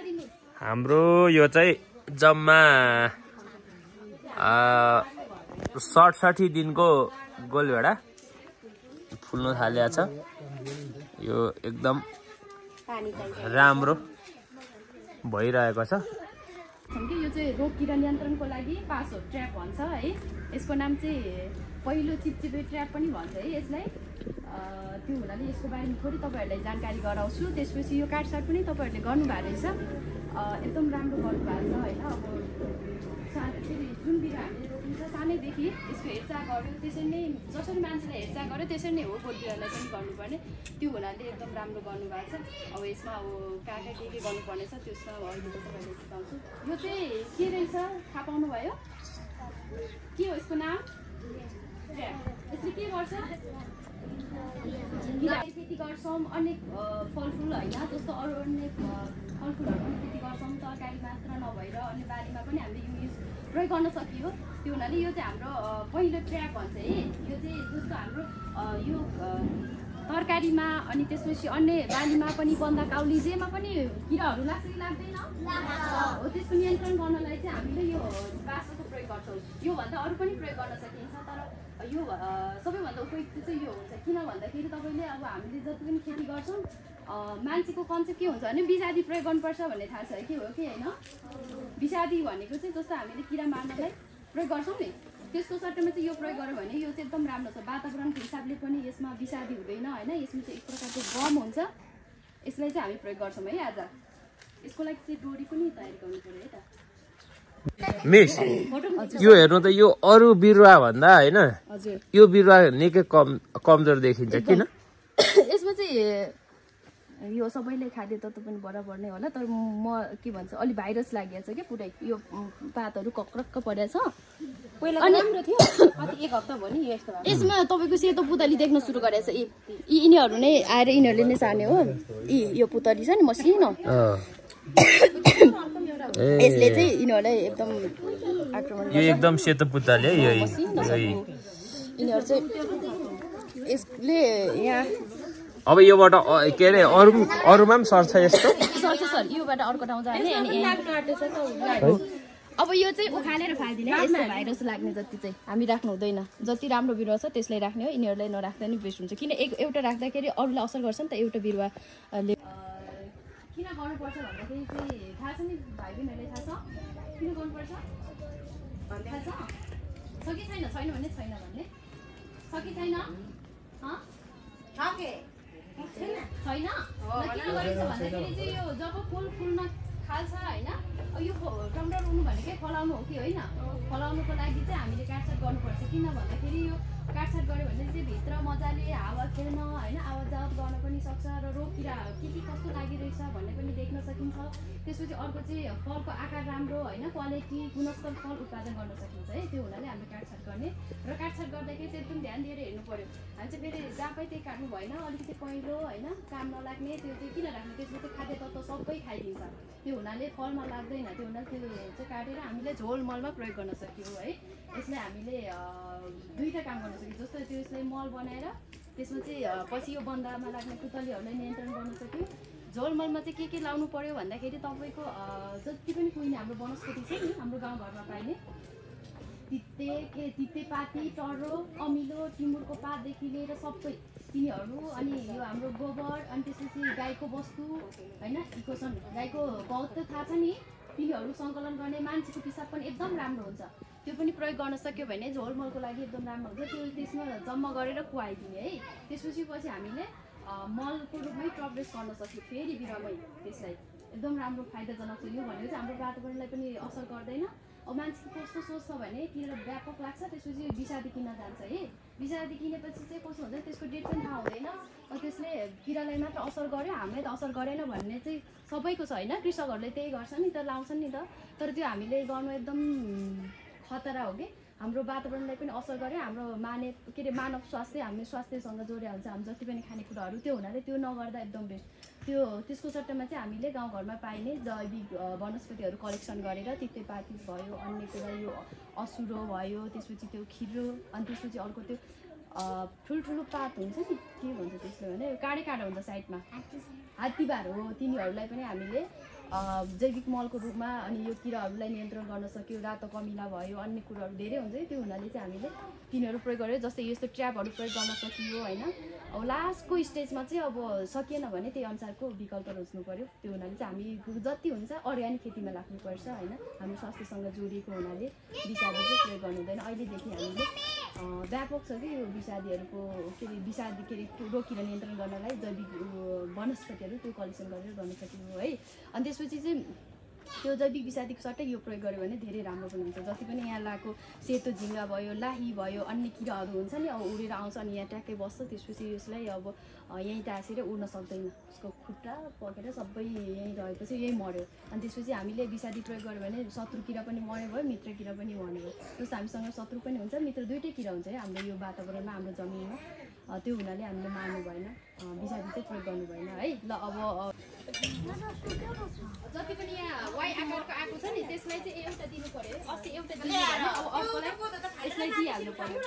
हाम्रो यो चाहिँ जम्मा 67 दिनको गोलभेडा फुल्न थालेको छ। यो एकदम राम्रो भइरहेको छ। यो चाहिँ रोग किरा नियन्त्रणको लागि पासो ट्र्याप भन्छ है। यसको नाम चाहिँ पहिलो चिपचिपे ट्र्याप पनि भन्छ है यसलाई। त्यो हुनाले यसको बारेमा थोरै तपाईँहरूलाई जानकारी गराउँछु। त्यसपछि यो काटसाट पनि तपाईँहरूले गर्नुभएको रहेछ, एकदम राम्रो गर्नुभएको छ होइन। अब फेरि जुन बिरुवा हामीले रोपिन्छ सानैदेखि यसको हेरचाह गर्यो, त्यसरी नै जसरी मान्छेलाई हेरचाह गर्यो त्यसरी नै हो बोट बिरुवालाई पनि गर्नुपर्ने। त्यो हुनाले एकदम राम्रो गर्नुभएको छ। अब यसमा अब कहाँ के गर्नुपर्ने छ त्यसमा अहिले तपाईँहरूले सिकाउँछु। यो चाहिँ के रहेछ थाहा पाउनुभयो? के हो यसको नाम? यसले के गर्छ? खेती गर्छौँ, अनेक फलफुल होइन, जस्तो अरू अन्य फलफुलहरू पनि खेती गर्छौँ। तरकारी मात्र नभएर अन्य बारीमा पनि हामीले यो प्रयोग गर्न सकियो। त्यो हुनाले यो चाहिँ हाम्रो पहिलो ट्र्याप भन्छ है। यो चाहिँ जस्तो हाम्रो यो तरकारीमा अनि त्यसपछि अन्य बालीमा पनि बन्दा काउली जेमा पनि किराहरू लाग्छ कि लाग्दैन हो, त्यसको नियन्त्रण गर्नलाई चाहिँ हामीले यो बाँसको प्रयोग गर्छौँ। योभन्दा अरू पनि प्रयोग गर्न सकिन्छ, तर यो सबैभन्दा उपयुक्त चाहिँ यो हुन्छ। किन भन्दाखेरि तपाईँले अब हामीले जति पनि खेती गर्छौँ मान्छेको कन्सेप्ट के हुन्छ भने विषादी प्रयोग गर्नुपर्छ भन्ने थाहा छ के हो कि होइन। विषादी भनेको चाहिँ जस्तो हामीले किरा मार्नलाई प्रयोग गर्छौँ नि, त्यसको सट्टामा चाहिँ यो प्रयोग गऱ्यो भने यो चाहिँ एकदम राम्रो छ। वातावरणको हिसाबले पनि यसमा विषादी हुँदैन होइन। यसमा चाहिँ एक प्रकारको गम हुन्छ, यसलाई चाहिँ हामी प्रयोग गर्छौँ है। आज यसको लागि चाहिँ डोरी पनि तयारी गर्नु पऱ्यो है त मिस। यो हेर्नु त यो अरू बिरुवा भन्दा होइन यो बिरुवा निकै कमजोर देखिन्छ। किन? यसमा चाहिँ यो सबैले खाद्य तत्त्व पनि बराबर नै होला, तर म के भन्छ अलि भाइरस लागेको छ क्या पुरै। यो पातहरू कक्रक्क परेको छ। पहिला राम्रो थियो, एक हप्ता भयो नि यस्तो। यसमा तपाईँको सेतो पुतली देख्न सुरु गरेछ। यिनीहरू नै आएर यिनीहरूले नै सार्ने हो। यो पुतली छ नि मसिनो, यसले चाहिँ यिनीहरूलाई एकदम आक्रमण यो एकदम सेतो पुतली है। यिनीहरू चाहिँ यसले यहाँ अब योबाट के अरे अरूमा पनि सर्छ यस्तो सर्छ सर। योबाट अर्को ठाउँ जाने अनि अब यो चाहिँ उखालेर फालिदिने। यसमा भाइरस लाग्ने जति चाहिँ हामी राख्नु हुँदैन। जति राम्रो बिरुवा छ त्यसलाई राख्ने हो, यिनीहरूलाई नराख्दा नि बेस्ट हुन्छ। किन एउटा राख्दाखेरि अरूलाई असर गर्छ नि त एउटा बिरुवाले। किन गर्नुपर्छ भन्दाखेरि चाहिँ थाहा छ नि भाइ बहिनीहरूलाई थाहा छ किन गर्नुपर्छ? थाहा छ कि छैन? छैन भने छैन भन्ने छ कि छैन? छैन। किन गरिन्छ भन्दाखेरि चाहिँ यो जब फुल फुल्न थाल्छ होइन, यो टमाटर रोप्नु भनेकै फलाउनु हो कि होइन। फलाउनुको लागि चाहिँ हामीले काटसाट गर्नुपर्छ। किन भन्दाखेरि यो काटसाट गऱ्यो भने चाहिँ भित्र मजाले हावा खेल्न होइन, आवाज जावत गर्न पनि सक्छ र रोग किरा के कस्तो लागिरहेछ भन्ने पनि देख्न सकिन्छ। त्यसपछि अर्को चाहिँ फलको आकार राम्रो होइन, क्वालिटी गुणस्तर फल उत्पादन गर्न सकिन्छ है। त्यो हुनाले हामीले काटसाट गर्ने र काटसाट गर्दाखेरि चाहिँ एकदम ध्यान दिएर हेर्नु पर्यो। हामी चाहिँ फेरि जहाँ पाइ त्यही काट्नु भएन, अलिकति पहिलो होइन काम नलाग्ने त्यो चाहिँ किन राख्ने, त्यसमा चाहिँ खाद्य तत्त्व सबै खाइदिन्छ। त्यो हुनाले फलमा लाग्दैन। त्यो हुनाले त्यो चाहिँ काटेर हामीले झोल मलमा प्रयोग गर्न सक्यौँ है। यसलाई हामीले दुईवटा काम गर्न सक्यौँ। जस्तो त्यो यसलाई मल बनाएर त्यसमा चाहिँ पछि यो बन्दामा लाग्ने पुतलीहरूलाई नियन्त्रण गर्न सक्यौँ। झोल मलमा चाहिँ के लाउनु पर्यो भन्दाखेरि तपाईँको जति पनि कुहिने हाम्रो वनस्पति छ नि हाम्रो गाउँघरमा पाइने तितेपाती, टर्रो, अमिलो, टिमुरको पातदेखि लिएर सबै तिनीहरू, अनि यो हाम्रो गोबर, अनि त्यसपछि गाईको वस्तु होइन, इकोसन गाईको गहुँत त थाहा छ नि, तिनीहरू सङ्कलन गर्ने। मान्छेको पिसाब पनि एकदम राम्रो हुन्छ, त्यो पनि प्रयोग गर्न सक्यो भने झोल मलको लागि एकदम राम्रो हुन्छ। त्यो त्यसमा जम्मा गरेर कुहाइदिने है। त्यसपछि हामीले मलको रूपमै ट्रपलेस गर्न सक्यो फेरि बिरुवामै। त्यसलाई एकदम राम्रो फाइदाजनक छ। यो भनेको चाहिँ हाम्रो वातावरणलाई पनि असर गर्दैन। अब मान्छेको कस्तो सोच्छ भने किरा व्यापक लाग्छ, त्यसपछि विषादी किन्न जान्छ है। विषादी किनेपछि चाहिँ कस्तो हुन्छ त्यसको डेट पनि थाहा हुँदैन। त्यसले किरालाई मात्र असर गर्यो, हामीलाई त असर गरेन भन्ने चाहिँ सबैको छ होइन। कृषकहरूले त्यही गर्छन् नि त, लाउँछन् नि त, तर त्यो हामीले गर्नु एकदम खतरा हो कि। हाम्रो वातावरणलाई पनि असर गर्यो, हाम्रो मानव स्वास्थ्य, हामी स्वास्थ्यसँग जोडिया हुन्छ हामी जति पनि खानेकुराहरू। त्यो हुनाले त्यो नगर्दा एकदम बेस्ट। त्यसको सट्टामा चाहिँ हामीले गाउँघरमा पाइने जैविक वनस्पतिहरू कलेक्सन गरेर तितेपाती भयो, अन्य कुरा यो असुरो भयो, त्यसपछि त्यो खिरो, अनि त्यसपछि अर्को त्यो ठुल्ठुलो पात हुन्छ नि के भन्छ त्यसले भने काँडे हुन्छ साइडमा हात्तीबार हो, तिनीहरूलाई पनि हामीले जैविक मलको रूपमा अनि यो किराहरूलाई नियन्त्रण गर्न सक्यो। रातो कमिला भयो, अन्य कुराहरू धेरै हुन्छ त्यो हुनाले चाहिँ हामीले तिनीहरू प्रयोग गर्यो। जस्तै यस्तो ट्र्यापहरू प्रयोग गर्न सकियो होइन। अब लास्टको स्टेजमा चाहिँ अब सकिएन भने त्यही अनुसारको विकल्प रोज्नु पर्यो। त्यो हुनाले चाहिँ हामी जति हुन्छ अर्ग्यानिक खेतीमा लाग्नुपर्छ होइन। हाम्रो स्वास्थ्यसँग जोडिएको हुनाले विषादी चाहिँ प्रयोग गर्नु हुँदैन। अहिलेदेखि हामीले व्यापक छ कि यो विषादीहरूको के अरे विषादी के अरे रोग किरा नियन्त्रण गर्नलाई जैविक वनस्पतिहरू त्यो कलेक्सन गरेर गर्न सकियो है। अनि त्यसपछि चाहिँ त्यो जैविक विषादीको सट्टै यो प्रयोग गर्यो भने धेरै राम्रो पनि हुन्छ। जति पनि यहाँ लगाएको सेतो झिङ्गा भयो, लाही भयो, अन्य किराहरू हुन्छ नि अब उडेर आउँछ अनि यहाँ ट्याक्कै बस्छ। त्यसपछि यसलाई अब यहीँ टाँसेर उड्न सक्दैन, उसको खुट्टा पकेर सबै यहीँ रहेपछि यहीँ मऱ्यो। अनि त्यसपछि हामीले विषादी प्रयोग गर्यो भने शत्रु किरा पनि मर्ने भयो, मित्र किरा पनि मर्ने भयो। जस्तो हामीसँग शत्रु पनि हुन्छ, मित्र दुइटै किरा हुन्छ है हाम्रो यो वातावरणमा, हाम्रो जमिनमा। त्यो हुनाले हामीले मार्नु भएन, विषादी चाहिँ प्रयोग गर्नु भएन है। ल अब जति पनि यहाँ वाइ आकारको आएको छ नि त्यसलाई चाहिँ एउटा दिनु पर्यो। अस्ति एउटा दिनु अब अर्कोलाई यसलाई दिइहाल्नु पर्यो।